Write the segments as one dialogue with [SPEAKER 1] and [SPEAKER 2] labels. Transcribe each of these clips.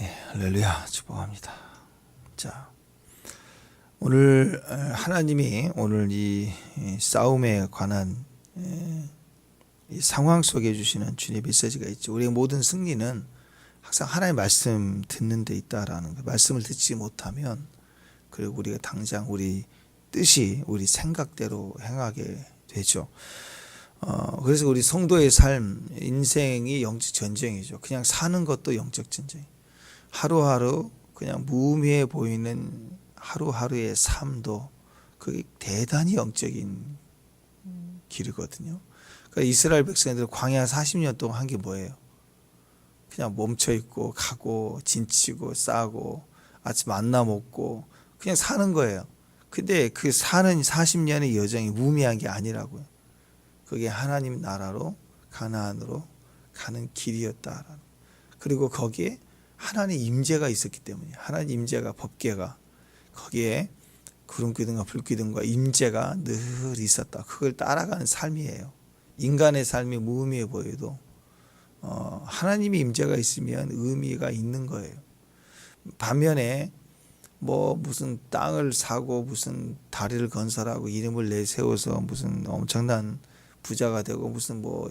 [SPEAKER 1] 할렐루야, 축복합니다. 자, 오늘 하나님이 오늘 이 싸움에 관한 이 상황 속에 주시는 주님의 메시지가 있죠. 우리의 모든 승리는 항상 하나님의 말씀 듣는 데 있다라는 거. 말씀을 듣지 못하면 그리고 우리가 당장 우리 뜻이 우리 생각대로 행하게 되죠. 그래서 우리 성도의 삶, 인생이 영적 전쟁이죠. 그냥 사는 것도 영적 전쟁. 하루하루 그냥 무의미해 보이는 하루하루의 삶도 그게 대단히 영적인 길이거든요. 그러니까 이스라엘 백성들 광야 40년 동안 한 게 뭐예요? 그냥 멈춰 있고 가고 진치고 싸고 아침 만나 먹고 그냥 사는 거예요. 근데 그 사는 40년의 여정이 무의미한 게 아니라고요. 그게 하나님 나라로 가나안으로 가는 길이었다라는. 그리고 거기에 하나님의 임재가 있었기 때문에 하나님 임재가 법궤가 거기에 구름기둥과 불기둥과 임재가 늘 있었다. 그걸 따라가는 삶이에요. 인간의 삶이 무의미해 보여도 하나님의 임재가 있으면 의미가 있는 거예요. 반면에 뭐 무슨 땅을 사고 무슨 다리를 건설하고 이름을 내세워서 무슨 엄청난 부자가 되고 무슨 뭐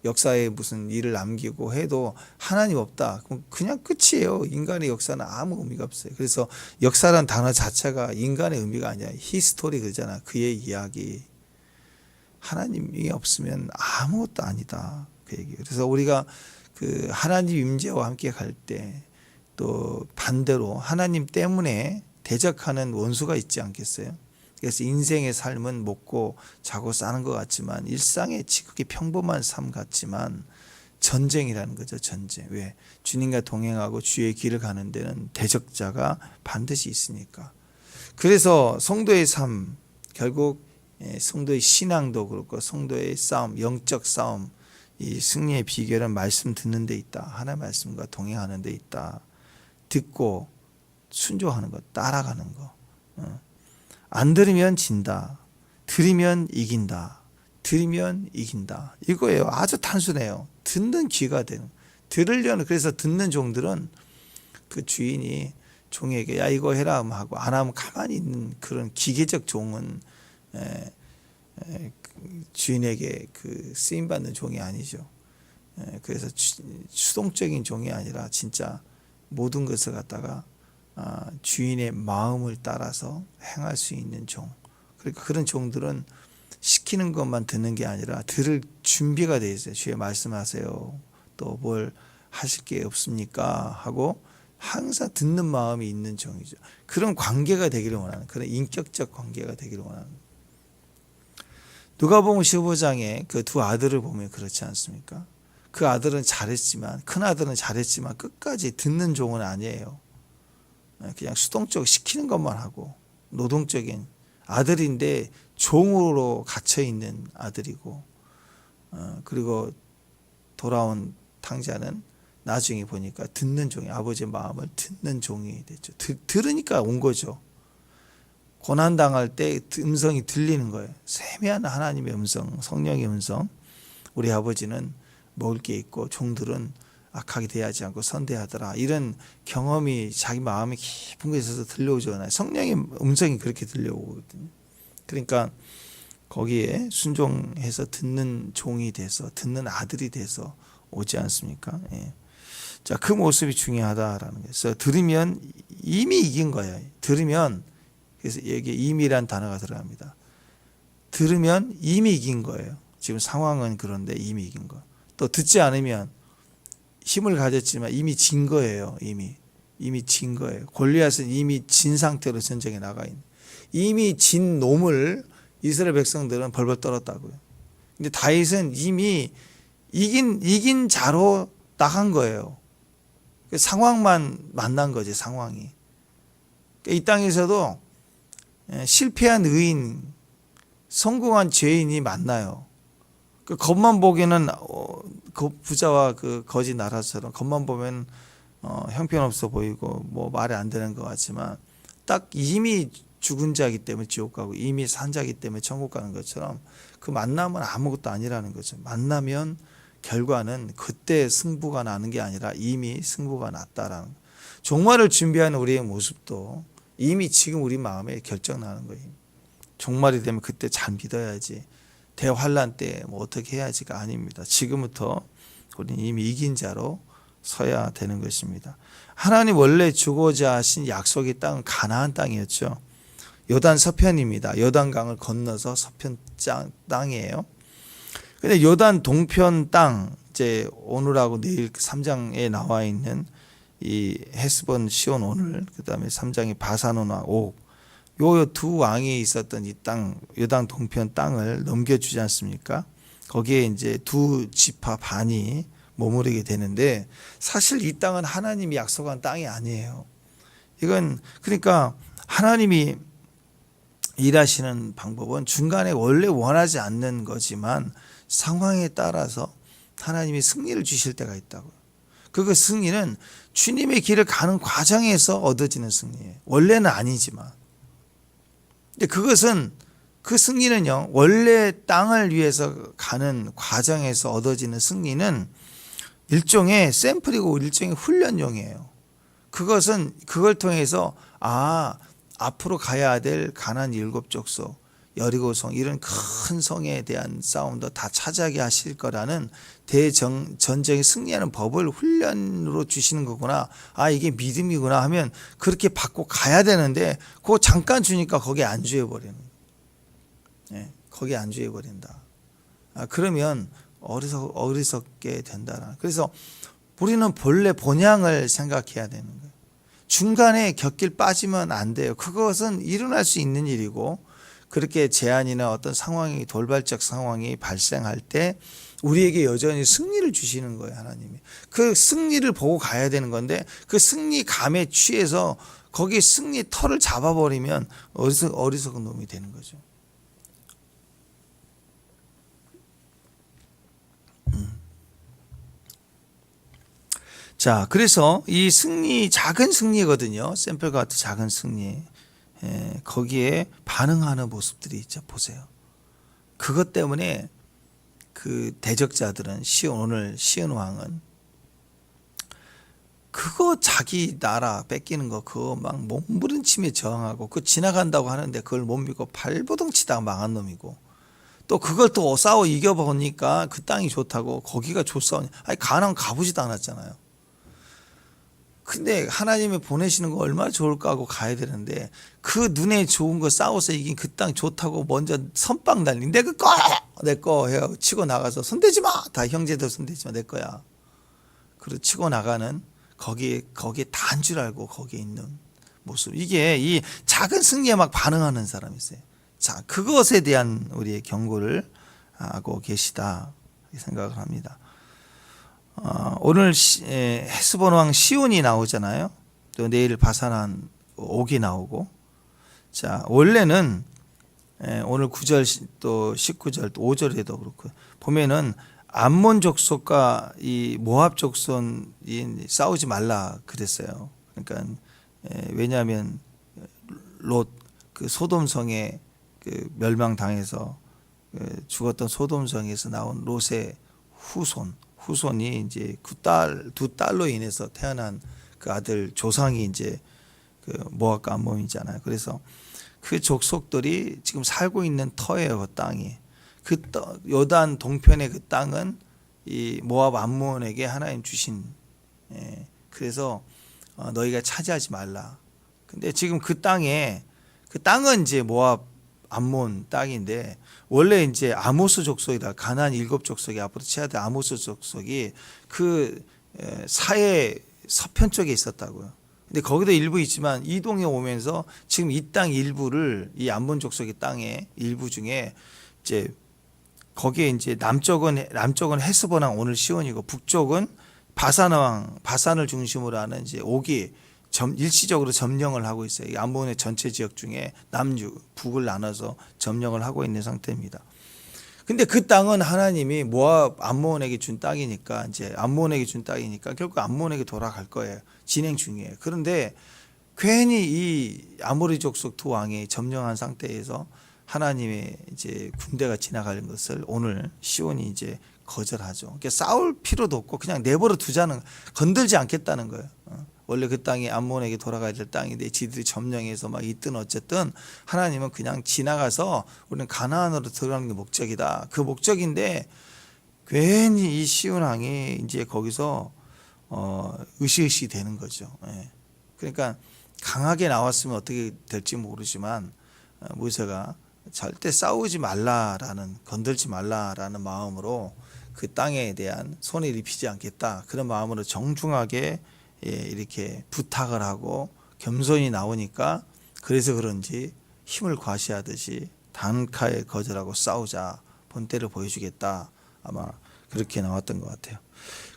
[SPEAKER 1] 역사에 무슨 일을 남기고 해도 하나님 없다. 그럼 그냥 끝이에요. 인간의 역사는 아무 의미가 없어요. 그래서 역사란 단어 자체가 인간의 의미가 아니야. 히스토리 그러잖아. 그의 이야기. 하나님이 없으면 아무것도 아니다. 그 얘기. 그래서 우리가 그 하나님 임재와 함께 갈 때 또 반대로 하나님 때문에 대적하는 원수가 있지 않겠어요? 그래서 인생의 삶은 먹고 자고 사는 것 같지만 일상의 지극히 평범한 삶 같지만 전쟁이라는 거죠. 전쟁. 왜? 주님과 동행하고 주의 길을 가는 데는 대적자가 반드시 있으니까. 그래서 성도의 삶, 결국 성도의 신앙도 그렇고 성도의 싸움, 영적 싸움, 이 승리의 비결은 말씀 듣는 데 있다. 하나님의 말씀과 동행하는 데 있다. 듣고 순종하는 것, 따라가는 거. 안 들으면 진다. 들으면 이긴다. 들으면 이긴다. 이거예요. 아주 단순해요. 듣는 귀가 되는. 들으려는, 그래서 듣는 종들은 그 주인이 종에게 야 이거 해라 하고 안 하면 가만히 있는 그런 기계적 종은 주인에게 그 쓰임 받는 종이 아니죠. 그래서 수동적인 종이 아니라 진짜 모든 것을 갖다가 주인의 마음을 따라서 행할 수 있는 종. 그러니까 그런 종들은 시키는 것만 듣는 게 아니라 들을 준비가 되어 있어요. 주의 말씀하세요. 또 뭘 하실 게 없습니까? 하고 항상 듣는 마음이 있는 종이죠. 그런 관계가 되기를 원하는, 그런 인격적 관계가 되기를 원하는. 누가복음 15장에 그 두 아들을 보면 그렇지 않습니까? 그 아들은 잘했지만, 큰 아들은 잘했지만 끝까지 듣는 종은 아니에요. 그냥 수동적 시키는 것만 하고 노동적인 아들인데 종으로 갇혀 있는 아들이고, 그리고 돌아온 탕자는 나중에 보니까 듣는 종이, 아버지의 마음을 듣는 종이 됐죠. 들으니까 온 거죠. 고난 당할 때 음성이 들리는 거예요. 세미한 하나님의 음성, 성령의 음성. 우리 아버지는 먹을 게 있고 종들은 악하게 대하지 않고 선대하더라. 이런 경험이 자기 마음에 깊은 곳에서 들려오잖아요. 성령의 음성이 그렇게 들려오거든요. 그러니까 거기에 순종해서 듣는 종이 돼서, 듣는 아들이 돼서 오지 않습니까? 예. 자, 그 모습이 중요하다라는 거예요. 들으면 이미 이긴 거예요. 들으면, 그래서 여기에 이미란 단어가 들어갑니다. 들으면 이미 이긴 거예요. 지금 상황은 그런데 이미 이긴 거. 또 듣지 않으면 힘을 가졌지만 이미 진 거예요. 이미 진 거예요. 골리앗은 이미 진 상태로 전쟁에 나가 있는. 이미 진 놈을 이스라엘 백성들은 벌벌 떨었다고요. 근데 다윗은 이미 이긴 자로 나간 거예요. 상황만 만난 거지, 상황이. 이 땅에서도 실패한 의인, 성공한 죄인이 만나요. 그 겉만 보기에는 그 부자와 그 거지 나라처럼 겉만 보면 형편없어 보이고 뭐 말이 안 되는 것 같지만 딱 이미 죽은 자이기 때문에 지옥 가고 이미 산 자이기 때문에 천국 가는 것처럼 그 만남은 아무것도 아니라는 거죠. 만나면 결과는 그때 승부가 나는 게 아니라 이미 승부가 났다라는. 종말을 준비하는 우리의 모습도 이미 지금 우리 마음에 결정나는 거예요. 종말이 되면 그때 잘 믿어야지. 대환란 때 뭐 어떻게 해야지가 아닙니다. 지금부터 우리는 이미 이긴 자로 서야 되는 것입니다. 하나님 원래 주고자 하신 약속의 땅은 가나안 땅이었죠. 요단 서편입니다. 요단강을 건너서 서편 땅이에요. 근데 요단 동편 땅, 이제 오늘하고 내일 3장에 나와 있는 이 헤스본 시온 오늘, 그다음에 3장의 바사노나 옥, 요 두 왕이 있었던 이 땅, 요단 동편 땅을 넘겨주지 않습니까? 거기에 이제 두 지파 반이 머무르게 되는데, 사실 이 땅은 하나님이 약속한 땅이 아니에요. 이건 그러니까 하나님이 일하시는 방법은 중간에 원래 원하지 않는 거지만 상황에 따라서 하나님이 승리를 주실 때가 있다고요. 그 승리는 주님의 길을 가는 과정에서 얻어지는 승리예요. 원래는 아니지만. 근데 그것은, 그 승리는요, 원래 땅을 위해서 가는 과정에서 얻어지는 승리는 일종의 샘플이고 일종의 훈련용이에요. 그것은 그걸 통해서 앞으로 가야 될 가나안 7족속, 여리고성, 이런 큰 성에 대한 싸움도 다 차지하게 하실 거라는 전쟁에 승리하는 법을 훈련으로 주시는 거구나. 이게 믿음이구나 하면 그렇게 받고 가야 되는데, 그거 잠깐 주니까 거기에 안주해 버리는. 거기에 안주해 버린다. 그러면 어리석게 된다. 그래서 우리는 본래 본향을 생각해야 되는 거예요. 중간에 곁길 빠지면 안 돼요. 그것은 일어날 수 있는 일이고, 그렇게 제한이나 어떤 상황이, 돌발적 상황이 발생할 때 우리에게 여전히 승리를 주시는 거예요, 하나님이. 그 승리를 보고 가야 되는 건데, 그 승리감에 취해서 거기 승리 털을 잡아버리면 어리석은 놈이 되는 거죠. 자, 그래서 이 승리, 작은 승리거든요. 샘플과 같은 작은 승리. 거기에 반응하는 모습들이 있죠. 보세요. 그것 때문에 그 대적자들은, 오늘 시온 왕은 그거 자기 나라 뺏기는 거 그거 막 몸부림치며 저항하고, 그 지나간다고 하는데 그걸 못 믿고 발버둥 치다가 망한 놈이고, 또 그걸 또 싸워 이겨보니까 그 땅이 좋다고 거기가 좋사오니, 가나안 가보지도 않았잖아요. 근데 하나님이 보내시는 거 얼마나 좋을까 하고 가야 되는데, 그 눈에 좋은 거 싸워서 이긴 그 땅 좋다고 먼저 선빵 날린, 내 거 해요. 치고 나가서 손대지 마. 다 형제들 손대지 마. 내 거야. 그리고 치고 나가는 거기에 단 줄 알고 거기에 있는 모습. 이게 이 작은 승리에 막 반응하는 사람이 있어요. 자, 그것에 대한 우리의 경고를 하고 계시다 생각을 합니다. 오늘 헤스본 왕 시온이 나오잖아요. 또 내일 바산한 옥이 나오고. 자, 원래는 오늘 9절 또 19절 또 5절에도 그렇고 보면은 암몬 족속과 이 모압 족속이 싸우지 말라 그랬어요. 그러니까 왜냐하면 롯, 그 소돔성에 그 멸망당해서 죽었던 소돔성에서 나온 롯의 후손이 이제 두 딸로 인해서 태어난 그 아들 조상이 이제 그 모압과 암몬이잖아요. 그래서 그 족속들이 지금 살고 있는 터예요, 그 땅이. 요단 동편의 그 땅은 이 모압 암몬에게 하나님 주신. 그래서 너희가 차지하지 말라. 근데 지금 그 땅은 이제 모압 암몬 땅인데, 원래 이제 아모스 족속이다. 가나안 7족속이 앞으로 치하될 아모스 족속이 그 사해 서편 쪽에 있었다고요. 근데 거기도 일부 있지만 이동해 오면서 지금 이 땅 일부를, 이 암몬 족속의 땅의 일부 중에 이제 거기에 이제 남쪽은 헤스본 왕 오늘 시온이고, 북쪽은 바산을 중심으로 하는 이제 옥이 일시적으로 점령을 하고 있어요. 이 암몬의 전체 지역 중에 북을 나눠서 점령을 하고 있는 상태입니다. 근데 그 땅은 하나님이 모압 암몬에게 준 땅이니까, 결국 암몬에게 돌아갈 거예요. 진행 중이에요. 그런데 괜히 이 아모리 족속 두 왕이 점령한 상태에서 하나님의 이제 군대가 지나가는 것을 오늘 시온이 이제 거절하죠. 그러니까 싸울 필요도 없고 그냥 내버려 두자는, 건들지 않겠다는 거예요. 원래 그 땅이 암몬에게 돌아가야 될 땅인데 지들이 점령해서 막 있든 어쨌든 하나님은 그냥 지나가서 우리는 가나안으로 들어가는 게 목적이다. 그 목적인데 괜히 이 시온 왕이 이제 거기서 으시으시 되는 거죠. 예. 그러니까 강하게 나왔으면 어떻게 될지 모르지만 모세가 절대 싸우지 말라라는, 건들지 말라라는 마음으로 그 땅에 대한 손해를 입히지 않겠다, 그런 마음으로 정중하게 이렇게 부탁을 하고 겸손히 나오니까, 그래서 그런지 힘을 과시하듯이 단칼에 거절하고 싸우자, 본때를 보여주겠다, 아마 그렇게 나왔던 것 같아요.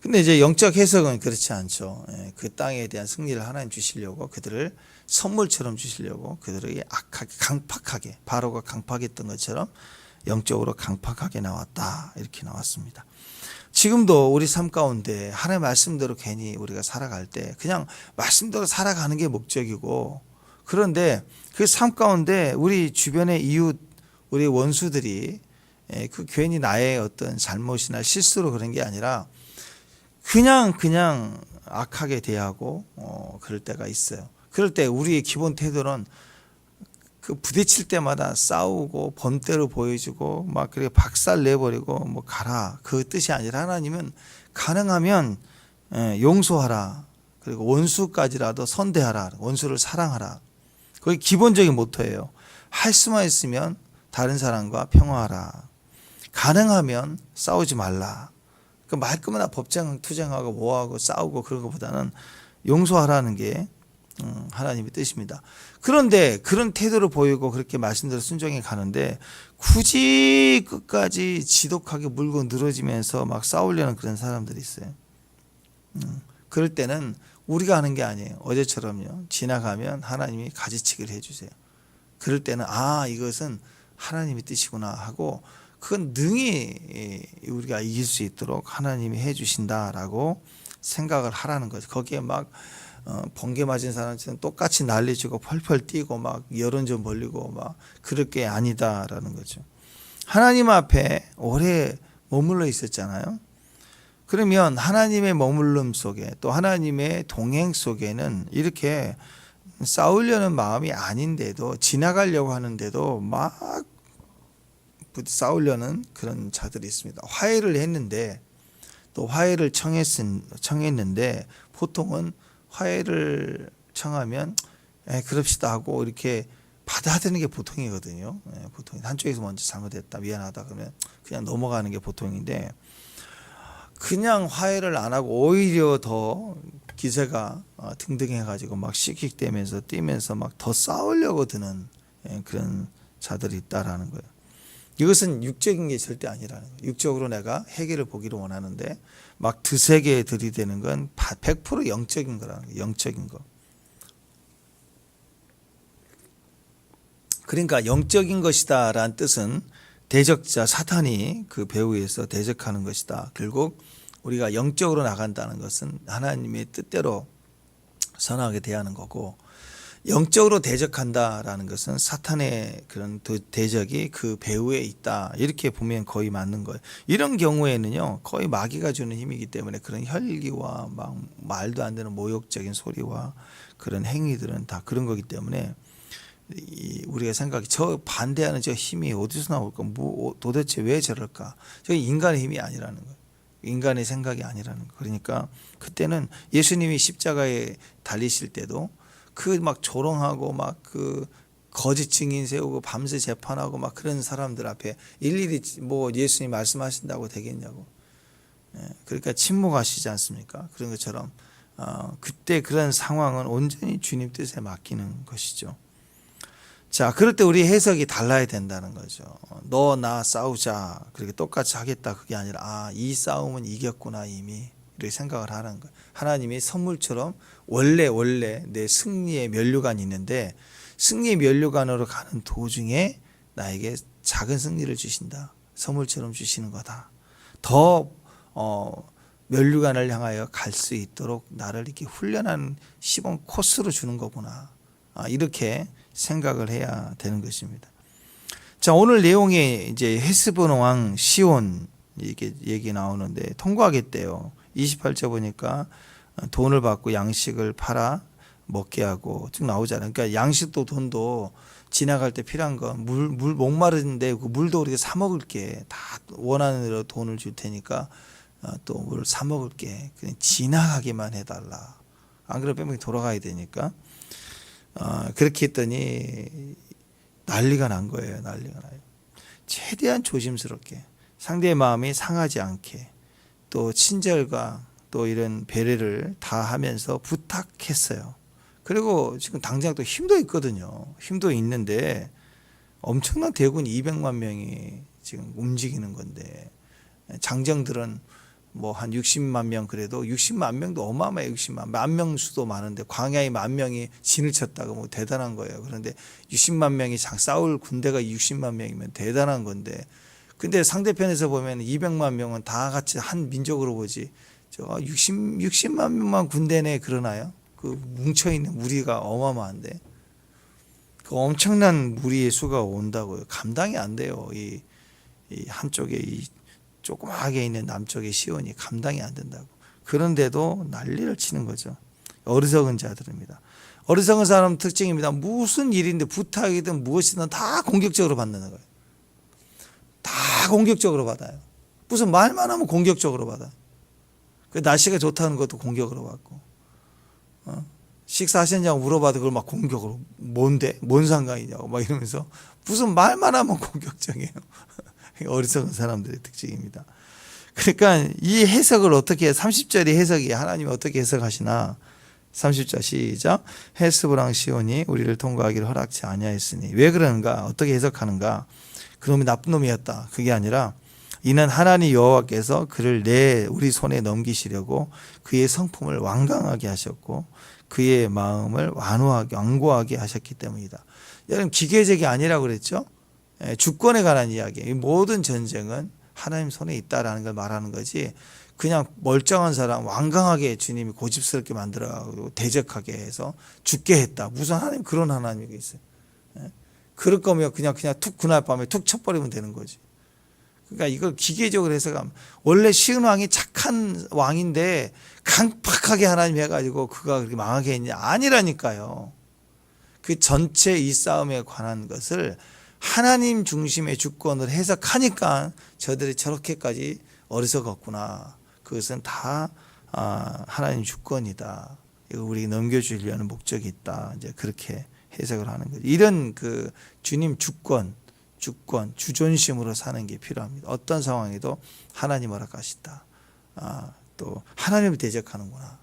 [SPEAKER 1] 근데 이제 영적 해석은 그렇지 않죠. 그 땅에 대한 승리를 하나님 주시려고, 그들을 선물처럼 주시려고 그들에게 악하게 강팍하게, 바로가 강팍했던 것처럼 영적으로 강팍하게 나왔다, 이렇게 나왔습니다. 지금도 우리 삶 가운데 하나님의 말씀대로 괜히 우리가 살아갈 때 그냥 말씀대로 살아가는 게 목적이고, 그런데 그 삶 가운데 우리 주변의 이웃, 우리 원수들이 그 괜히 나의 어떤 잘못이나 실수로 그런 게 아니라 그냥 악하게 대하고 그럴 때가 있어요. 그럴 때 우리의 기본 태도는 그 부딪힐 때마다 싸우고 범대로 보여주고 막 그렇게 박살 내버리고 뭐 가라, 그 뜻이 아니라 하나님은 가능하면 용서하라, 그리고 원수까지라도 선대하라, 원수를 사랑하라, 그게 기본적인 모토예요. 할 수만 있으면 다른 사람과 평화하라, 가능하면 싸우지 말라. 그 말끝마다 법정 투쟁하고 뭐하고 싸우고 그런 것보다는 용서하라는 게 하나님의 뜻입니다. 그런데 그런 태도를 보이고 그렇게 말씀대로 순종해 가는데 굳이 끝까지 지독하게 물고 늘어지면서 막 싸우려는 그런 사람들이 있어요. 그럴 때는 우리가 하는 게 아니에요. 어제처럼요, 지나가면 하나님이 가지치기를 해주세요. 그럴 때는 이것은 하나님의 뜻이구나 하고, 그건 능히 우리가 이길 수 있도록 하나님이 해주신다라고 생각을 하라는 거죠. 거기에 막 번개 맞은 사람처럼 똑같이 난리치고 펄펄 뛰고 막 여론 좀 벌리고 막 그럴 게 아니다라는 거죠. 하나님 앞에 오래 머물러 있었잖아요. 그러면 하나님의 머물름 속에, 또 하나님의 동행 속에는 이렇게 싸우려는 마음이 아닌데도, 지나가려고 하는데도 막 싸우려는 그런 자들이 있습니다. 화해를 했는데, 또 화해를 청했는데 보통은 화해를 청하면 그럽시다 하고 이렇게 받아들이는 게 보통이거든요. 보통 한쪽에서 먼저 잘못했다, 미안하다 그러면 그냥 넘어가는 게 보통인데, 그냥 화해를 안 하고 오히려 더 기세가 등등해가지고 막 씩씩대면서 뛰면서 막 더 싸우려고 드는 그런 자들이 있다라는 거예요. 이것은 육적인 게 절대 아니라는 거예요. 육적으로 내가 해결을 보기를 원하는데 막 드세게 들이대는 건 100% 영적인 거라는 거예요. 영적인 거. 그러니까 영적인 것이다 라는 뜻은 대적자 사탄이 그 배후에서 대적하는 것이다. 결국 우리가 영적으로 나간다는 것은 하나님의 뜻대로 선하게 대하는 거고, 영적으로 대적한다라는 것은 사탄의 그런 대적이 그 배후에 있다, 이렇게 보면 거의 맞는 거예요. 이런 경우에는요, 거의 마귀가 주는 힘이기 때문에 그런 혈기와 막 말도 안 되는 모욕적인 소리와 그런 행위들은 다 그런 거기 때문에 우리가 생각이, 저 반대하는 저 힘이 어디서 나올까, 도대체 왜 저럴까, 저 인간의 힘이 아니라는 거예요. 인간의 생각이 아니라는 거예요. 그러니까 그때는 예수님이 십자가에 달리실 때도 그 막 조롱하고 막 그 거짓 증인 세우고 밤새 재판하고 막 그런 사람들 앞에 일일이 뭐 예수님 말씀하신다고 되겠냐고. 그러니까 침묵하시지 않습니까? 그런 것처럼 그때 그런 상황은 온전히 주님 뜻에 맡기는 것이죠. 자, 그럴 때 우리 해석이 달라야 된다는 거죠. 너 나 싸우자, 그렇게 똑같이 하겠다, 그게 아니라 이 싸움은 이겼구나 이미, 이렇게 생각을 하는 거예요. 하나님이 선물처럼 원래 내 승리의 면류관이 있는데, 승리의 면류관으로 가는 도중에 나에게 작은 승리를 주신다, 선물처럼 주시는 거다, 더 면류관을 향하여 갈 수 있도록 나를 이렇게 훈련한 시범 코스로 주는 거구나, 이렇게 생각을 해야 되는 것입니다. 자, 오늘 내용에 이제 헤스본 왕 시온 이게 얘기 나오는데 통곡하겠대요. 28절 보니까 돈을 받고 양식을 팔아 먹게 하고 쭉 나오잖아요. 그러니까 양식도 돈도 지나갈 때 필요한 거 물 목마른데 그 물도 우리가 사 먹을게 다 원하는 대로 돈을 줄 테니까 또 물 사 먹을게 그냥 지나가기만 해달라. 안 그러면 뺑뺑이 돌아가야 되니까 그렇게 했더니 난리가 난 거예요. 난리가 나요. 최대한 조심스럽게 상대의 마음이 상하지 않게 또 친절과 또 이런 배려를 다 하면서 부탁했어요. 그리고 지금 당장 또 힘도 있거든요. 힘도 있는데 엄청난 대군 200만 명이 지금 움직이는 건데 장정들은 뭐 한 60만 명 그래도 60만 명도 어마어마해요. 60만 명 수도 많은데 광야에 10,000명이 진을 쳤다고 뭐 대단한 거예요. 그런데 60만 명이 싸울 군대가 60만 명이면 대단한 건데 근데 상대편에서 보면 200만 명은 다 같이 한 민족으로 보지 저 60만 명만 군대 내에 그러나요? 그 뭉쳐있는 무리가 어마어마한데 그 엄청난 무리의 수가 온다고요. 감당이 안 돼요. 이 한쪽에 이 조그맣게 있는 남쪽의 시온이 감당이 안 된다고. 그런데도 난리를 치는 거죠. 어리석은 자들입니다. 어리석은 사람 특징입니다. 무슨 일인데 부탁이든 무엇이든 다 공격적으로 받는 거예요. 다 공격적으로 받아요. 무슨 말만 하면 공격적으로 받아. 그 날씨가 좋다는 것도 공격으로 받고. 식사하셨냐고 물어봐도 그걸 막 공격으로 뭔데? 뭔 상관이냐고 막 이러면서 무슨 말만 하면 공격적이에요. 어리석은 사람들의 특징입니다. 그러니까 이 해석을 어떻게 30절의 해석이 하나님이 어떻게 해석하시나 30절 시작 헬스브랑 시온이 우리를 통과하기를 허락치 아니하였으니 왜 그러는가 어떻게 해석하는가 그놈이 나쁜 놈이었다 그게 아니라 이는 하나님 여호와께서 그를 우리 손에 넘기시려고 그의 성품을 완강하게 하셨고 그의 마음을 완고하게 하셨기 때문이다. 여러분 기계적이 아니라고 그랬죠. 주권에 관한 이야기. 모든 전쟁은 하나님 손에 있다라는 걸 말하는 거지. 그냥 멀쩡한 사람 완강하게 주님이 고집스럽게 만들어가지고 대적하게 해서 죽게 했다. 무슨 하나님 그런 하나님이 있어요. 그럴 거면 그냥 툭 그날 밤에 툭 쳐버리면 되는 거지. 그러니까 이걸 기계적으로 해석하면 원래 시은 왕이 착한 왕인데 강팍하게 하나님 해가지고 그가 그렇게 망하게 했냐 아니라니까요. 그 전체 이 싸움에 관한 것을 하나님 중심의 주권을 해석하니까 저들이 저렇게까지 어리석었구나. 그것은 다 하나님 주권이다. 이거 우리 넘겨주려는 목적이 있다. 이제 그렇게 해석을 하는 거죠. 이런 그 주님 주권, 주존심으로 사는 게 필요합니다. 어떤 상황에도 하나님 허락하시다. 또 하나님을 대적하는구나.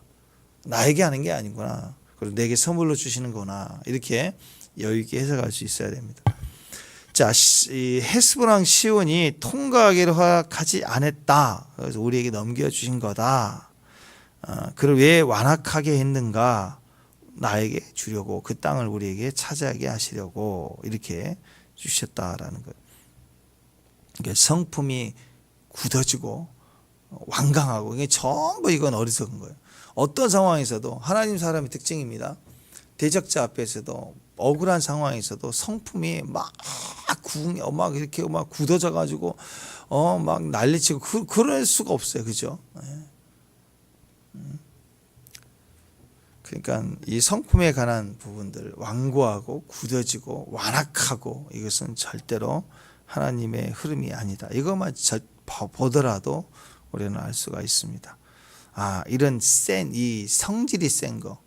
[SPEAKER 1] 나에게 하는 게 아니구나. 그리고 내게 선물로 주시는 거나 이렇게 여유 있게 해석할 수 있어야 됩니다. 자, 이 헤스보랑 시온이 통과하기를 허락하지 않았다. 그래서 우리에게 넘겨주신 거다. 그를 왜 완악하게 했는가? 나에게 주려고 그 땅을 우리에게 차지하게 하시려고 이렇게 주셨다라는 거예요. 그러니까 성품이 굳어지고 완강하고 이게 전부 이건 어리석은 거예요. 어떤 상황에서도 하나님 사람의 특징입니다. 대적자 앞에서도 억울한 상황에서도 성품이 막 이렇게 막 굳어져 가지고 막 난리치고 그럴 수가 없어요. 그죠? 그러니까 이 성품에 관한 부분들 완고하고 굳어지고 완악하고 이것은 절대로 하나님의 흐름이 아니다. 이것만 보더라도 우리는 알 수가 있습니다. 이런 이 성질이 센 거,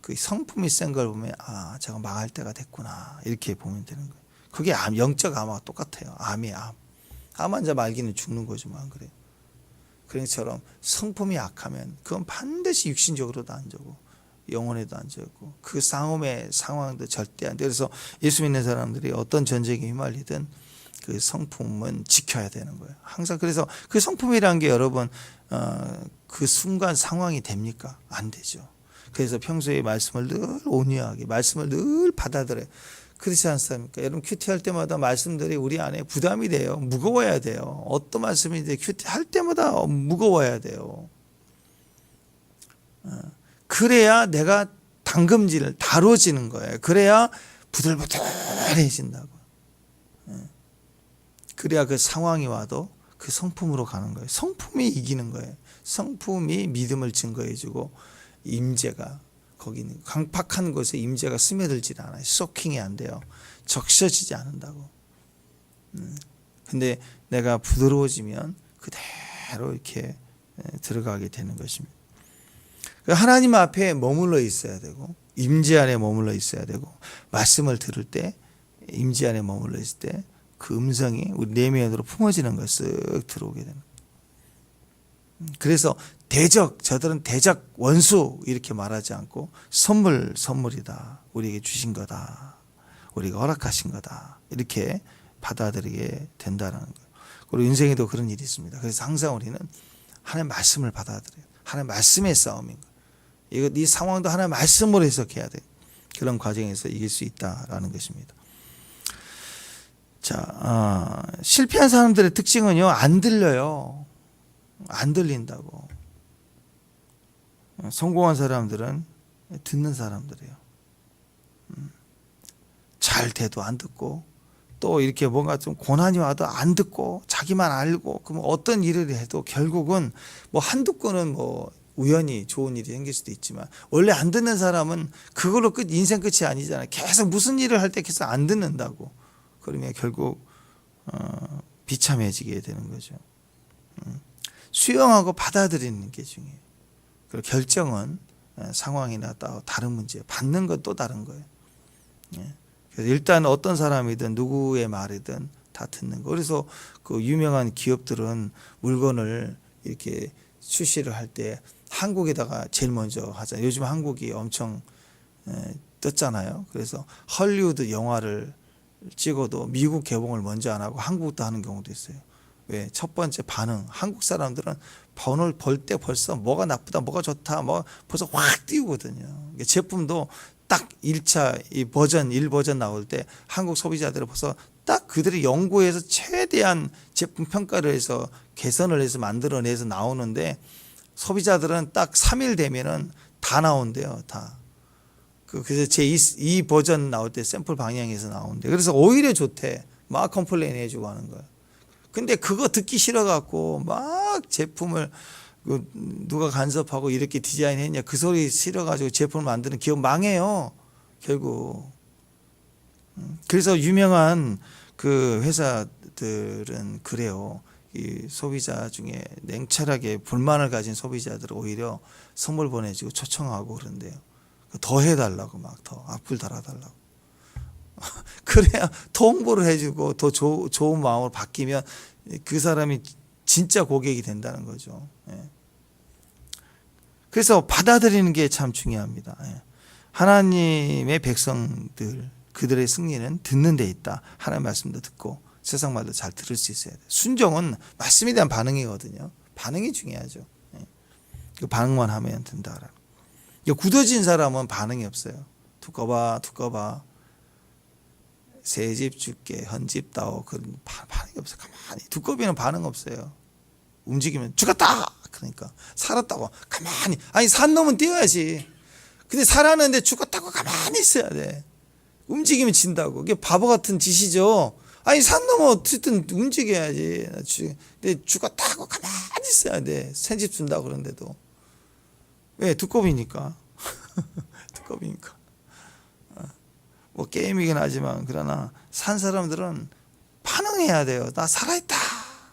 [SPEAKER 1] 그 성품이 센 걸 보면 저거 망할 때가 됐구나 이렇게 보면 되는 거예요. 그게 영적 암하고 똑같아요. 암이 암. 암 환자 말기는 죽는 거죠, 뭐 안 그래요? 그런 것처럼 성품이 약하면 그건 반드시 육신적으로도 안 좋고 영혼에도 안 좋고 그 싸움의 상황도 절대 안 돼. 그래서 예수 믿는 사람들이 어떤 전쟁에 휘말리든 그 성품은 지켜야 되는 거예요. 항상 그래서 그 성품이라는 게 여러분 그 순간 상황이 됩니까? 안 되죠. 그래서 평소에 말씀을 늘 온유하게 말씀을 늘 받아들여요. 그렇지 않습니까? 여러분 큐티할 때마다 말씀들이 우리 안에 부담이 돼요. 무거워야 돼요. 어떤 말씀인지 큐티할 때마다 무거워야 돼요. 그래야 내가 당금질 다뤄지는 거예요. 그래야 부들부들해진다고. 그래야 그 상황이 와도 그 성품으로 가는 거예요. 성품이 이기는 거예요. 성품이 믿음을 증거해주고 임재가 거기 있는 강팍한 곳에 임재가 스며들지 않아요. 소킹이 안 돼요. 적셔지지 않는다고. 근데 내가 부드러워지면 그대로 이렇게 들어가게 되는 것입니다. 하나님 앞에 머물러 있어야 되고 임재 안에 머물러 있어야 되고 말씀을 들을 때 임재 안에 머물러 있을 때 그 음성이 우리 내면으로 품어지는 것 쓱 들어오게 됩니다. 그래서 저들은 대적 원수 이렇게 말하지 않고 선물이다. 우리에게 주신 거다. 우리가 허락하신 거다. 이렇게 받아들이게 된다는 거예요. 그리고 인생에도 그런 일이 있습니다. 그래서 항상 우리는 하나님의 말씀을 받아들여요. 하나님의 말씀의 싸움인 거예요. 이 상황도 하나님의 말씀으로 해석해야 돼요. 그런 과정에서 이길 수 있다라는 것입니다. 자, 실패한 사람들의 특징은요, 안 들려요. 안 들린다고. 성공한 사람들은 듣는 사람들이에요. 잘 돼도 안 듣고, 또 이렇게 뭔가 좀 고난이 와도 안 듣고, 자기만 알고, 그럼 어떤 일을 해도 결국은 뭐 한두 건은 뭐 우연히 좋은 일이 생길 수도 있지만, 원래 안 듣는 사람은 그걸로 인생 끝이 아니잖아요. 계속 무슨 일을 할 때 계속 안 듣는다고. 그러면 결국 비참해지게 되는 거죠. 수용하고 받아들이는 게 중요해요. 그리고 결정은 상황이나 다른 문제, 받는 건 또 다른 거예요. 그래서 일단 어떤 사람이든 누구의 말이든 다 듣는 거. 그래서 그 유명한 기업들은 물건을 이렇게 출시를 할 때 한국에다가 제일 먼저 하잖아요. 요즘 한국이 엄청 떴잖아요. 그래서 헐리우드 영화를 찍어도 미국 개봉을 먼저 안 하고 한국도 하는 경우도 있어요. 왜? 첫 번째 반응. 한국 사람들은 번호를 볼 때 벌써 뭐가 나쁘다, 뭐가 좋다, 뭐 벌써 확 띄우거든요. 제품도 딱 1차 이 버전 1버전 나올 때 한국 소비자들은 벌써 딱 그들이 연구해서 최대한 제품 평가를 해서 개선을 해서 만들어내서 나오는데 소비자들은 딱 3일 되면은 다 나온대요. 다. 그래서 제2 버전 나올 때 샘플 방향에서 나오는데 그래서 오히려 좋대. 막 컴플레인 해주고 하는 거예요. 근데 그거 듣기 싫어갖고 막 제품을 누가 간섭하고 이렇게 디자인했냐 그 소리 싫어가지고 제품을 만드는 기업 망해요. 결국. 그래서 유명한 그 회사들은 그래요. 이 소비자 중에 냉철하게 불만을 가진 소비자들은 오히려 선물 보내주고 초청하고 그런데요. 더 해달라고 막 더 악플 달아달라고. 그래야 더 홍보를 해주고 더 좋은 마음으로 바뀌면 그 사람이 진짜 고객이 된다는 거죠. 그래서 받아들이는 게 참 중요합니다. 하나님의 백성들 그들의 승리는 듣는 데 있다. 하나님의 말씀도 듣고 세상 말도 잘 들을 수 있어야 돼요. 순종은 말씀에 대한 반응이거든요. 반응이 중요하죠. 그 반응만 하면 된다라는. 굳어진 사람은 반응이 없어요. 두꺼봐. 새 집 줄게, 헌집 다오. 그런 반응이 없어요. 가만히. 두꺼비는 반응 없어요. 움직이면 죽었다. 그러니까 살았다고 가만히. 아니 산 놈은 뛰어야지. 근데 살았는데 죽었다고 가만히 있어야 돼. 움직이면 진다고. 이게 바보 같은 짓이죠. 아니 산 놈은 어쨌든 움직여야지. 근데 죽었다고 가만히 있어야 돼. 새 집 준다고 그런데도. 왜? 두꺼비니까. 두꺼비니까. 뭐 게임이긴 하지만 그러나 산 사람들은 반응해야 돼요. 나 살아있다.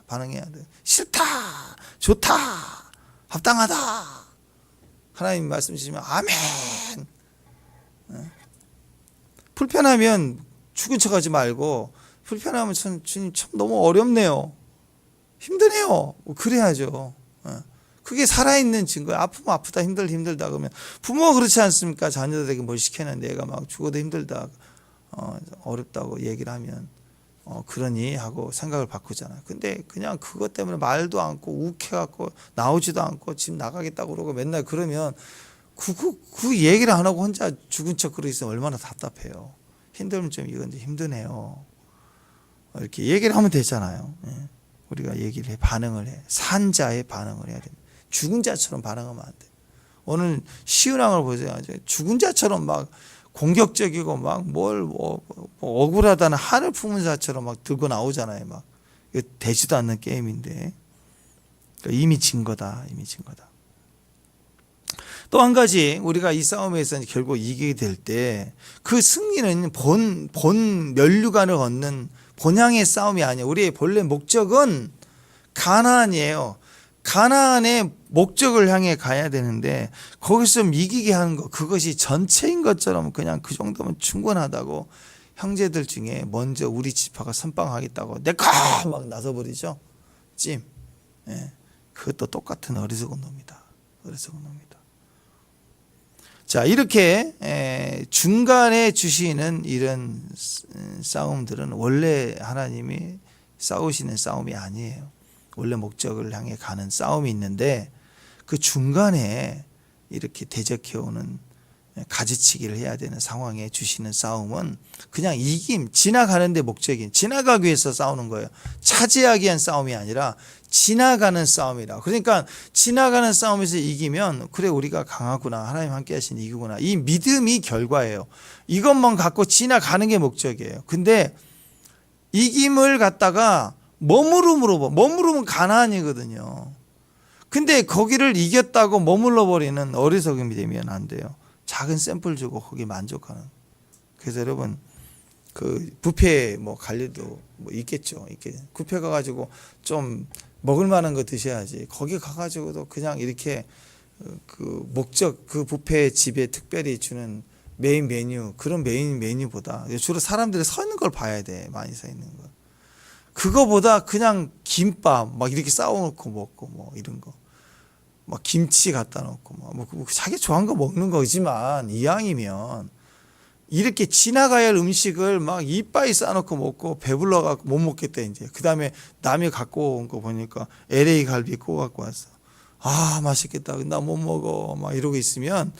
[SPEAKER 1] 반응해야 돼요. 싫다. 좋다. 합당하다. 하나님 말씀 주시면 아멘. 불편하면 죽은 척하지 말고 불편하면 주님 참 너무 어렵네요. 힘드네요. 그래야죠. 그게 살아있는 증거예요. 아프면 아프다, 힘들다 그러면 부모가 그렇지 않습니까? 자녀들에게 뭘 시켰는데 애가 막 죽어도 힘들다, 어렵다고 얘기를 하면 그러니 하고 생각을 바꾸잖아요. 근데 그냥 그것 때문에 말도 않고 욱해갖고 나오지도 않고 집 나가겠다고 그러고 맨날 그러면 그 얘기를 안 하고 혼자 죽은 척 그러고 있으면 얼마나 답답해요. 힘들면 좀 이건 힘드네요. 이렇게 얘기를 하면 되잖아요. 우리가 얘기를 해, 반응을 해. 산자의 반응을 해야 됩니다. 죽은 자처럼 반응하면 안 돼. 오늘 시은왕을 보세요. 죽은 자처럼 막 공격적이고 막 뭐 억울하다는 한을 품은 자처럼 막 들고 나오잖아요. 막 되지도 않는 게임인데 그러니까 이미 진 거다. 또 한 가지 우리가 이 싸움에서 결국 이기게 될 때 그 승리는 본 면류관을 얻는 본향의 싸움이 아니에요. 우리의 본래 목적은 가나안이에요. 가나안의 목적을 향해 가야 되는데 거기서 좀 이기게 하는 것, 그것이 전체인 것처럼 그냥 그 정도면 충분하다고 형제들 중에 먼저 우리 지파가 선빵하겠다고 내가 막 나서버리죠. 찜. 예. 그것도 똑같은 어리석은 놈이다. 어리석은 놈이다. 자, 이렇게 중간에 주시는 이런 싸움들은 원래 하나님이 싸우시는 싸움이 아니에요. 원래 목적을 향해 가는 싸움이 있는데 그 중간에 이렇게 대적해오는 가지치기를 해야 되는 상황에 주시는 싸움은 그냥 이김, 지나가는 데 목적인, 지나가기 위해서 싸우는 거예요. 차지하기 위한 싸움이 아니라 지나가는 싸움이라. 그러니까 지나가는 싸움에서 이기면 그래 우리가 강하구나, 하나님 함께 하시니 이기구나, 이 믿음이 결과예요. 이것만 갖고 지나가는 게 목적이에요. 근데 이김을 갖다가 머무르면 가나안이거든요. 근데 거기를 이겼다고 머물러 버리는 어리석음이 되면 안 돼요. 작은 샘플 주고 거기 만족하는. 그래서 여러분 그 뷔페 뭐 갈 일도 뭐 있겠죠. 이렇게 뷔페 가가지고 좀 먹을 만한 거 드셔야지. 거기 가가지고도 그냥 이렇게 그 목적 그 뷔페 집에 특별히 주는 메인 메뉴, 그런 메인 메뉴보다 주로 사람들이 서 있는 걸 봐야 돼. 많이 서 있는 거. 그거보다 그냥 김밥 막 이렇게 싸워놓고 먹고 뭐 이런 거. 막 김치 갖다 놓고 뭐 자기 좋아하는 거 먹는 거지만 이왕이면 이렇게 지나가야 할 음식을 막 이빠이 싸놓고 먹고 배불러갖고 못 먹겠다 이제. 그 다음에 남이 갖고 온 거 보니까 LA 갈비 구워 갖고 왔어. 아 맛있겠다. 나 못 먹어. 막 이러고 있으면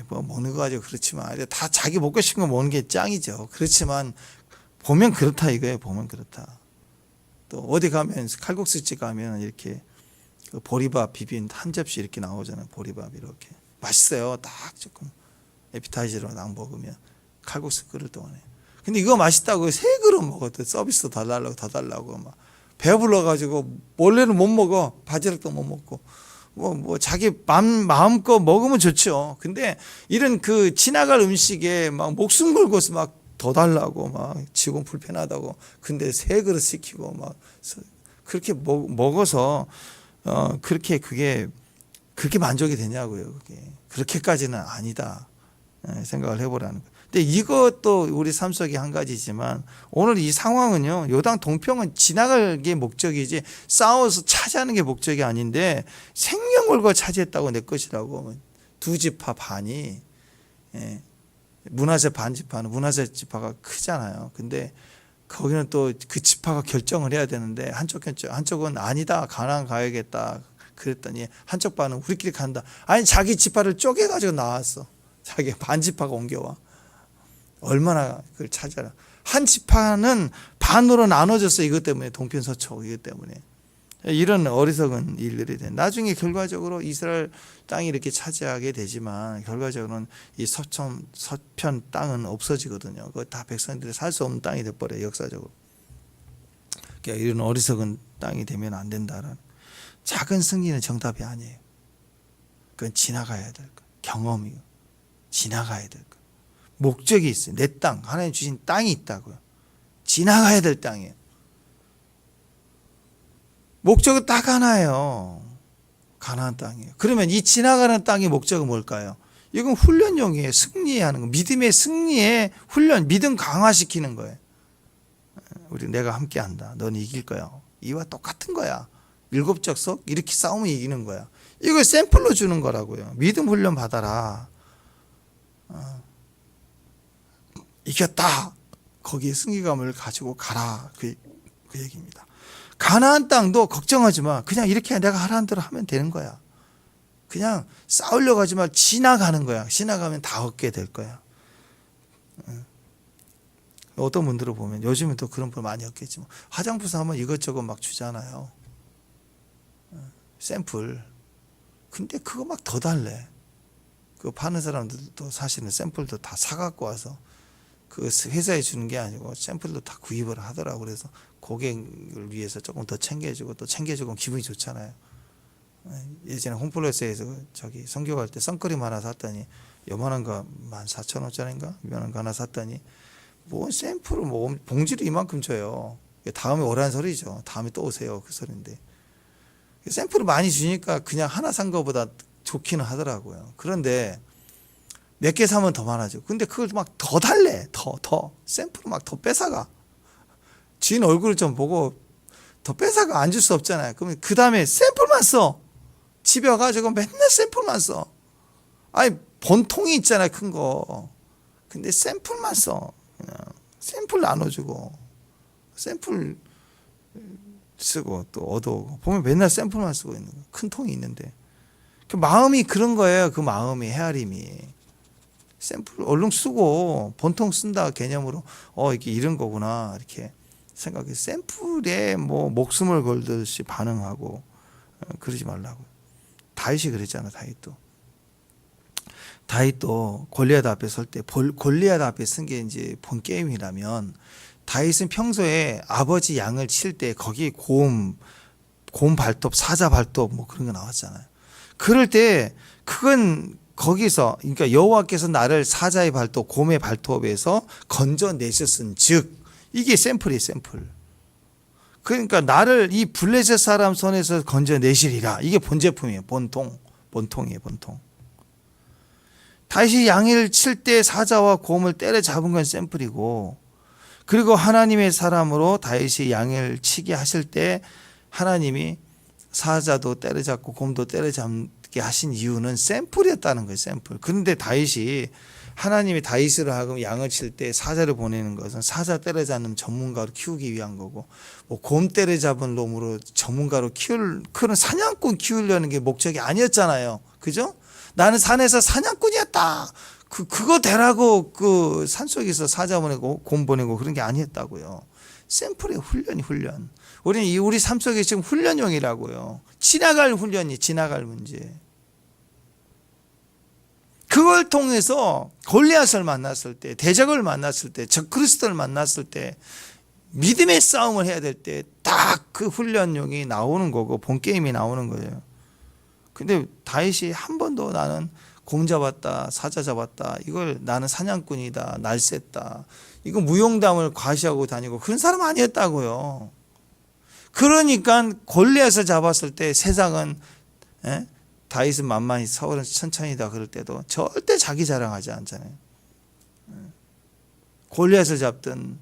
[SPEAKER 1] 뭐 먹는 거 가지고 그렇지만 다 자기 먹고 싶은 거 먹는 게 짱이죠. 그렇지만 보면 그렇다 이거예요. 보면 그렇다. 또 어디 가면 칼국수집 가면 이렇게 그 보리밥 비빈 한 접시 이렇게 나오잖아요. 보리밥 이렇게 맛있어요. 딱 조금 에피타이저로 딱 먹으면 칼국수 끓을 동안에. 근데 이거 맛있다고 세 그릇 먹었대. 서비스 더 달라고 막 배불러 가지고 원래는 못 먹어. 바지락도 못 먹고 뭐 자기 마음껏 먹으면 좋죠. 근데 이런 그 지나갈 음식에 막 목숨 걸고서 막 더 달라고 막 직원 불편하다고. 근데 세 그릇 시키고 막 그렇게 먹어서 그렇게 그게 만족이 되냐고요. 그게 그렇게까지는 아니다 생각을 해보라는 거예요. 근데 이것도 우리 삶 속의 한 가지지만 오늘 이 상황은요, 요당 동평은 지나갈 게 목적이지 싸워서 차지하는 게 목적이 아닌데 생명 걸고 차지했다고 내 것이라고. 두 지파 반이 문하세 반 지파는 문하세 지파가 크잖아요. 근데 거기는 또 그 지파가 결정을 해야 되는데 한쪽은 아니다, 가나안 가야겠다 그랬더니 한쪽 반은 우리끼리 간다. 아니 자기 지파를 쪼개가지고 나왔어. 자기 반 지파가 옮겨와. 얼마나 그걸 찾아라. 한 지파는 반으로 나눠졌어. 이것 때문에 동편서초 이것 때문에 이런 어리석은 일들이 돼. 나중에 결과적으로 이스라엘 땅이 이렇게 차지하게 되지만 결과적으로는 이 서편 땅은 없어지거든요. 그거 다 백성들이 살 수 없는 땅이 돼버려요. 역사적으로. 그러니까 이런 어리석은 땅이 되면 안 된다는. 작은 승리는 정답이 아니에요. 그건 지나가야 될 거. 경험이고 지나가야 될 거. 목적이 있어요. 내 땅, 하나님 주신 땅이 있다고요. 지나가야 될 땅이에요. 목적은 딱 하나예요. 가나안 땅이에요. 그러면 이 지나가는 땅의 목적은 뭘까요? 이건 훈련용이에요. 승리하는 거. 믿음의 승리의 훈련, 믿음 강화시키는 거예요. 우리 내가 함께 한다. 넌 이길 거야. 이와 똑같은 거야. 7적 이렇게 싸우면 이기는 거야. 이걸 샘플로 주는 거라고요. 믿음 훈련 받아라. 이겼다. 거기에 승리감을 가지고 가라. 그 얘기입니다. 가나안 땅도 걱정하지 마. 그냥 이렇게 내가 하라는 대로 하면 되는 거야. 그냥 싸우려고 하지 마. 지나가는 거야. 지나가면 다 얻게 될 거야. 어떤 분들을 보면 요즘은 또 그런 분 많이 얻겠지. 화장품 사면 이것저것 막 주잖아요. 샘플. 근데 그거 막 더 달래. 그거 파는 사람들도 사실은 샘플도 다 사갖고 와서 그 회사에 주는 게 아니고 샘플도 다 구입을 하더라고. 그래서 고객을 위해서 조금 더 챙겨주고 또 챙겨주고 기분이 좋잖아요. 예전에 홈플러스에서 저기 선교 갈 때 선크림 하나 샀더니 요만한 거 14,000원짜리인가 요만한 거 하나 샀더니 뭐 샘플을 뭐 봉지를 이만큼 줘요. 다음에 오라는 소리죠. 다음에 또 오세요 그 소리인데 샘플을 많이 주니까 그냥 하나 산 거보다 좋기는 하더라고요. 그런데 몇 개 사면 더 많아져. 근데 그걸 막 더 달래. 더 샘플을 막 더 뺏어가. 주인 얼굴을 좀 보고 더 뺏어가. 안 줄 수 없잖아요. 그러면 그 다음에 샘플만 써. 집에 와가지고 맨날 샘플만 써. 아니 본통이 있잖아요, 큰 거. 근데 샘플만 써. 그냥 샘플 나눠주고 샘플 쓰고 또 얻어오고 보면 맨날 샘플만 쓰고 있는 거. 큰 통이 있는데 그 마음이 그런 거예요. 그 마음이 헤아림이 샘플 얼른 쓰고 본통 쓴다 개념으로 이게 이런 거구나 이렇게 생각해. 샘플에 뭐 목숨을 걸듯이 반응하고 그러지 말라고. 다윗이 그랬잖아. 다윗도 골리앗 앞에 설 때 골리앗 앞에 쓴 게 이제 본 게임이라면 다윗은 평소에 아버지 양을 칠 때 거기 곰 발톱 사자 발톱 뭐 그런 거 나왔잖아요. 그럴 때 그건 거기서 그러니까 여호와께서 나를 사자의 발톱 곰의 발톱에서 건져내셨은 즉 이게 샘플이에요. 샘플. 그러니까 나를 이 블레셋 사람 손에서 건져내시리라. 이게 본제품이에요. 본통이에요. 본통. 다윗이 양을 칠 때 사자와 곰을 때려잡은 건 샘플이고 그리고 하나님의 사람으로 다윗이 양을 치게 하실 때 하나님이 사자도 때려잡고 곰도 때려잡게 하신 이유는 샘플이었다는 거예요. 샘플. 그런데 다윗이 하나님이 다윗으로 하여금 양을 칠 때 사자를 보내는 것은 사자 때려잡는 전문가로 키우기 위한 거고 뭐 곰 때려잡은 놈으로 전문가로 그런 사냥꾼 키우려는 게 목적이 아니었잖아요. 그죠? 나는 산에서 사냥꾼이었다. 그거 되라고 그 산속에서 사자 보내고 곰 보내고 그런 게 아니었다고요. 샘플의 훈련. 우리 삶 속에 지금 훈련용이라고요. 지나갈 훈련이 지나갈 문제. 그걸 통해서 골리앗을 만났을 때, 대적을 만났을 때, 적 그리스도를 만났을 때, 믿음의 싸움을 해야 될 때 딱 그 훈련용이 나오는 거고 본 게임이 나오는 거예요. 근데 다윗이 한 번도 나는 곰 잡았다, 사자 잡았다, 이걸 나는 사냥꾼이다, 날쌔다, 이거 무용담을 과시하고 다니고 그런 사람 아니었다고요. 그러니까 골리앗을 잡았을 때 세상은 다윗은 만만히 사울은 천천히다 그럴 때도 절대 자기 자랑하지 않잖아요. 골리앗을 잡든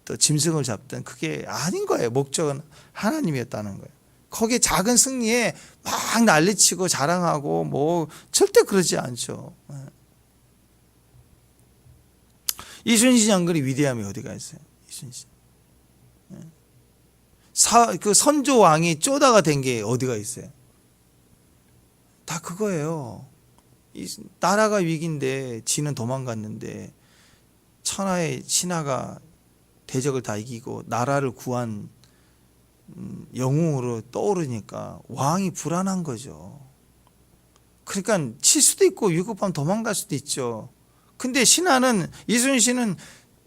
[SPEAKER 1] 또 짐승을 잡든 그게 아닌 거예요. 목적은 하나님이었다는 거예요. 거기에 작은 승리에 막 난리치고 자랑하고 뭐 절대 그러지 않죠. 이순신 장군의 위대함이 어디가 있어요? 이순신. 그 선조 왕이 쪼다가 된 게 어디가 있어요? 다 그거예요. 나라가 위기인데 지는 도망갔는데 천하의 신하가 대적을 다 이기고 나라를 구한 영웅으로 떠오르니까 왕이 불안한 거죠. 그러니까 칠 수도 있고 위급하면 도망갈 수도 있죠. 근데 신하는 이순신은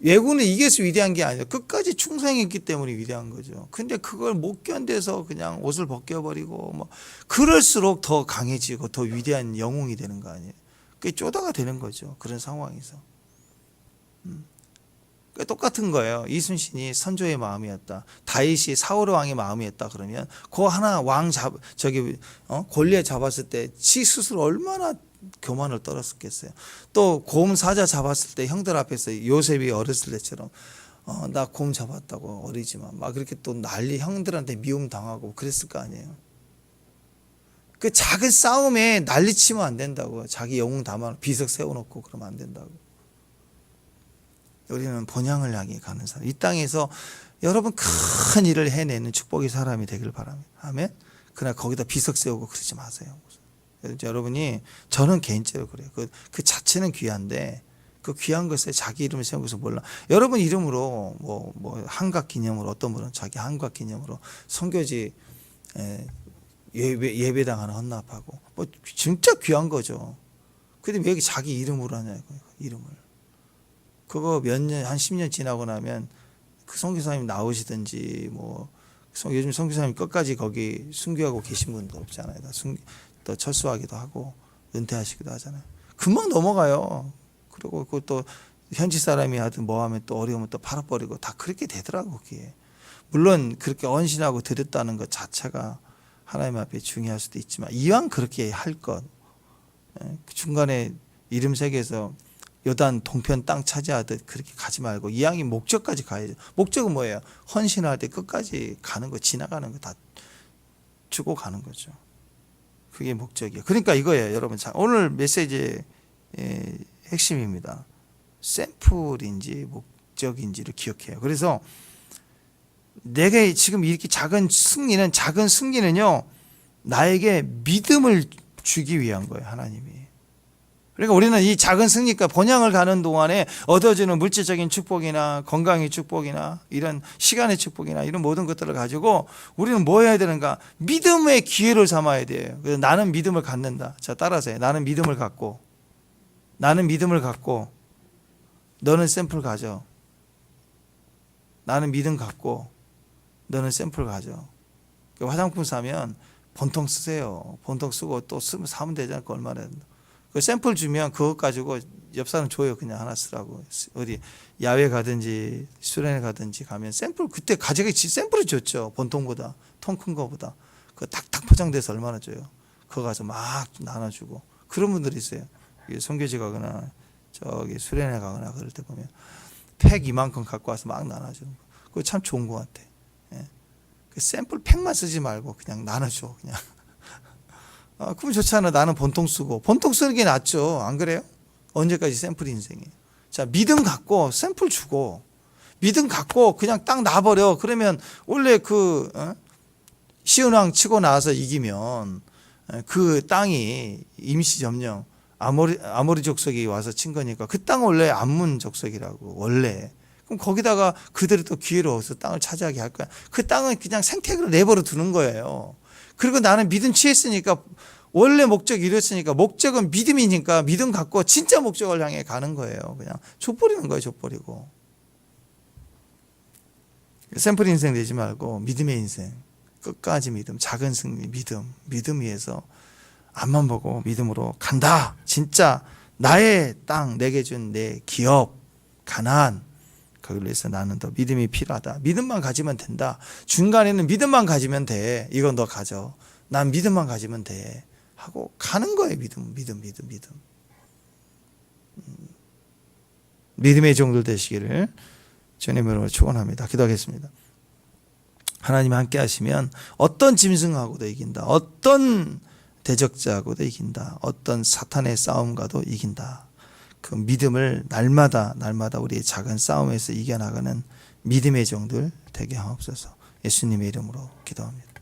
[SPEAKER 1] 왜군을 이겨서 위대한 게 아니라 끝까지 충성했기 때문에 위대한 거죠. 근데 그걸 못 견뎌서 그냥 옷을 벗겨버리고 뭐 그럴수록 더 강해지고 더 위대한 영웅이 되는 거 아니에요. 그게 쪼다가 되는 거죠. 그런 상황에서. 똑같은 거예요. 이순신이 선조의 마음이었다. 다윗이 사울 왕의 마음이었다. 그러면 그 하나 골리앗 잡았을 때 지 스스로 얼마나 교만을 떨었겠어요. 또 곰 사자 잡았을 때 형들 앞에서 요셉이 어렸을 때처럼 나 곰 잡았다고 어리지만 막 그렇게 또 난리 형들한테 미움 당하고 그랬을 거 아니에요. 그 작은 싸움에 난리치면 안 된다고. 자기 영웅 담아 비석 세워놓고 그러면 안 된다고. 우리는 본향을 향해 가는 사람. 이 땅에서 여러분 큰 일을 해내는 축복의 사람이 되길 바랍니다. 아멘. 그러나 거기다 비석 세우고 그러지 마세요. 여러분이 저는 개인적으로 그래요. 그 자체는 귀한데 그 귀한 것에 자기 이름을 세운 것을 몰라. 여러분 이름으로 뭐 한각 기념으로 어떤 분은 자기 한각 기념으로 선교지 예배당 하나 헌납하고 뭐 진짜 귀한 거죠. 근데 왜 자기 이름으로 하냐고 이름을. 그거 몇 년, 한 10년 지나고 나면 그 선교사님 나오시든지 뭐 요즘 선교사님 끝까지 거기 순교하고 계신 분도 없잖아요. 또 철수하기도 하고 은퇴하시기도 하잖아요. 금방 넘어가요. 그리고 그것도 현지 사람이 하든 뭐 하면 또 어려우면 또 팔아버리고 다 그렇게 되더라고 그게. 물론 그렇게 언신하고 드렸다는 것 자체가 하나님 앞에 중요할 수도 있지만 이왕 그렇게 할 것 중간에 이름 새겨서 요단 동편 땅 차지하듯 그렇게 가지 말고 이왕이 목적까지 가야죠. 목적은 뭐예요? 헌신할 때 끝까지 가는 거, 지나가는 거 다 주고 가는 거죠. 그게 목적이에요. 그러니까 이거예요, 여러분. 오늘 메시지의 핵심입니다. 샘플인지 목적인지를 기억해요. 그래서 내게 지금 이렇게 작은 승리는요, 나에게 믿음을 주기 위한 거예요, 하나님이. 그러니까 우리는 이 작은 승리가 본향을 가는 동안에 얻어지는 물질적인 축복이나 건강의 축복이나 이런 시간의 축복이나 이런 모든 것들을 가지고 우리는 뭐 해야 되는가? 믿음의 기회를 삼아야 돼요. 그래서 나는 믿음을 갖는다. 자, 따라서 해요. 나는 믿음을 갖고 너는 샘플 가져. 나는 믿음 갖고 너는 샘플 가져. 화장품 사면 본통 쓰세요. 본통 쓰고 또 사면 되잖아요. 그 얼마나. 그 샘플 주면 그것 가지고 옆 사람 줘요. 그냥 하나 쓰라고. 어디 야외 가든지 수련회 가든지 가면 샘플 그때 가져가지 샘플을 줬죠. 본통보다 통 큰 거보다. 그 탁탁 포장돼서 얼마나 줘요. 그거 가서 막 나눠주고 그런 분들이 있어요. 선교지 가거나 저기 수련회 가거나 그럴 때 보면 팩 이만큼 갖고 와서 막 나눠주는 거. 그거 참 좋은 것 같아. 예. 그 샘플 팩만 쓰지 말고 그냥 나눠줘. 그냥. 그럼 좋잖아. 나는 본통 쓰고. 본통 쓰는 게 낫죠. 안 그래요? 언제까지 샘플 인생이에요. 자, 믿음 갖고 샘플 주고 믿음 갖고 그냥 딱 놔버려. 그러면 원래 시온왕 치고 나와서 이기면 그 땅이 임시 점령 아모리 족속이 와서 친 거니까 그 땅은 원래 암몬 족속이라고 원래. 그럼 거기다가 그들이 또 기회를 얻어서 땅을 차지하게 할 거야. 그 땅은 그냥 생태계로 내버려 두는 거예요. 그리고 나는 믿음 취했으니까 원래 목적 이뤘으니까 목적은 믿음이니까 믿음 갖고 진짜 목적을 향해 가는 거예요. 그냥 족버리는 거예요. 족버리고. 샘플 인생 되지 말고 믿음의 인생. 끝까지 믿음. 작은 승리 믿음 위해서 앞만 보고 믿음으로 간다. 진짜 나의 땅 내게 준 내 기업 가나안 거기를 위해서 나는 더 믿음이 필요하다. 믿음만 가지면 된다. 중간에는 믿음만 가지면 돼. 이건 너 가져. 난 믿음만 가지면 돼. 하고 가는 거예요. 믿음. 믿음의 종들 되시기를 주님으로 축원합니다. 기도하겠습니다. 하나님 함께 하시면 어떤 짐승하고도 이긴다. 어떤 대적자하고도 이긴다. 어떤 사탄의 싸움과도 이긴다. 그 믿음을 날마다 우리의 작은 싸움에서 이겨나가는 믿음의 종들 되게 하옵소서. 예수님의 이름으로 기도합니다.